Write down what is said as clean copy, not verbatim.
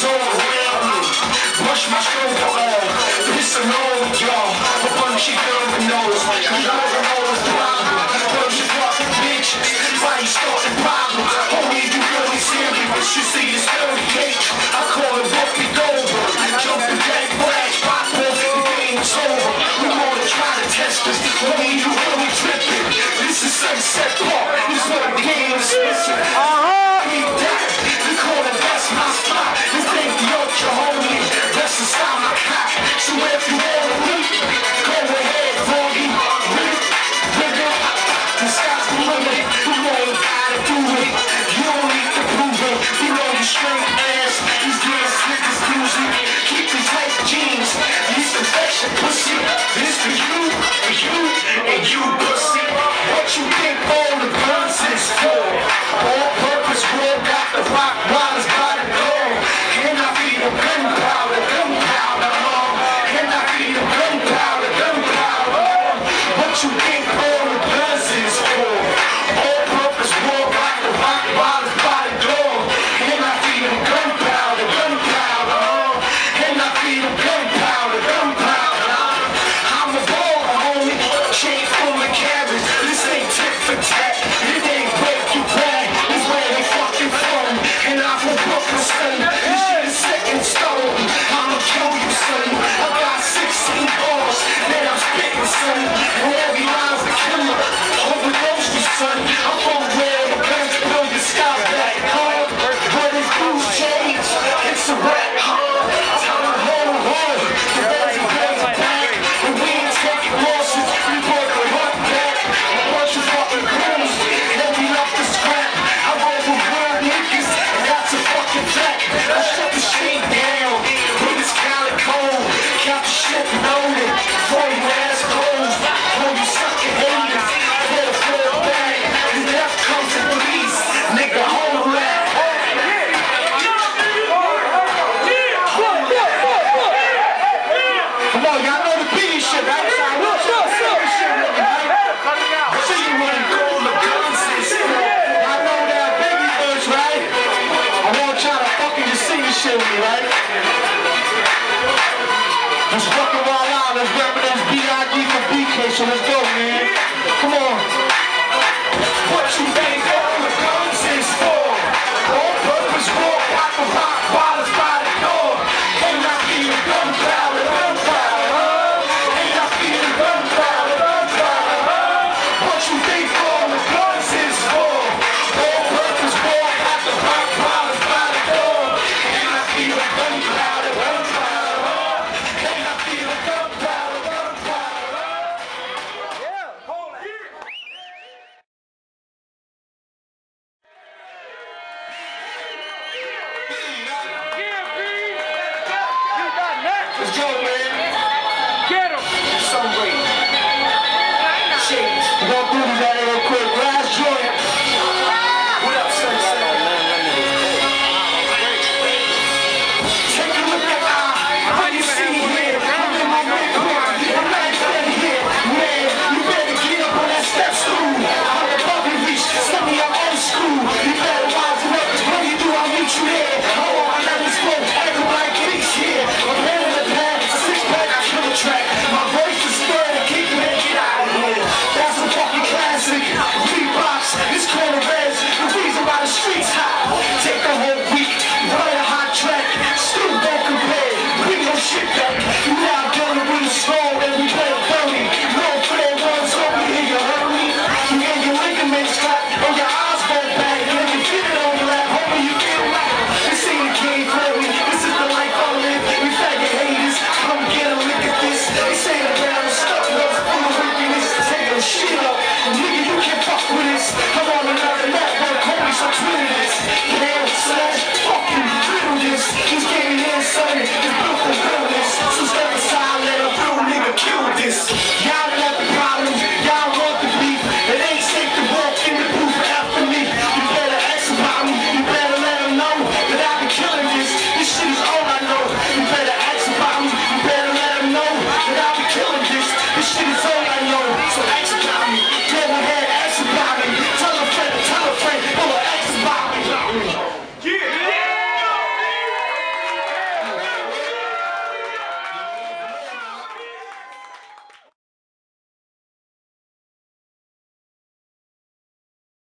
niggas all around me. Brush my shoulder off, pissing on y'all. A bunch of criminals, you know the most problem. Bunch of fucking bitches, why you starting problems? Only you really serious, you see this 38. I call it Whoopi Goldberg, jumping jack flash, pop off, the game is over. We wanna try to test us, only you really tripping. This is Sunset Park, this is what the game is missing. So if you wanna leave, go ahead, Froggy. Nigga, the sky's the limit. You know you gotta do it. You don't need to prove it. You know you straight ass. These dance niggas music. Keep these tight jeans. These confession pussy. This for you, and you pussy. What you think all the guns is for? All purpose war got the rock riders by the door. Can I be the gunpowder, gunpowder? What you think all the guns is for? All purpose war got the rock riders by the door. Can I feed them gunpowder, gunpowder? Can I feed them gunpowder, gunpowder? I'm a baller, homie, chain full of carrots. This ain't tit for tat, it ain't break your back. This where they fucking from, and I'm from Brooklyn, son. This shit is set in stone. I'ma kill you, son. I got 16 balls that I'm spitting, son. And every line's a killer. Overdose me, son. I'm from where the guns build your sky back, huh? But it's blue shades, it's a rap, huh? Time to hold on. The reds are back, and we ain't taking losses. We brought the heart back. A bunch of fucking goons, and we love to scrap. I roll with real niggas, and that's a fucking fact. I shut the shit down, with this calico. Count the shit loaded, for you assholes. For you sucking haters, better fall back. The death comes in threes, nigga, hold that. Come on, y'all know the beat shit, right? What's up, shit, nigga, right? See you running all the guns and shit. I know that baby birds, right? I want y'all to fucking just sing this shit with me, right? Let's fucking roll out. Let's reminisce B.I.G. for BK, so let's go, man. Come on. What you think all the guns is for? All purpose war, got the rock bottoms by the door. Can I be the gunpowder, gunpowder? Can I be the gunpowder, gunpowder? What you think all the guns is for? All purpose war, got the rock bottoms by the door. Can I be the gunpowder, gunpowder? Can I be the gunpowder, gunpowder? Yeah, hold it. Let's go, man. Get him. Some way. Shades. We're gonna do these out here real quick. Last joint.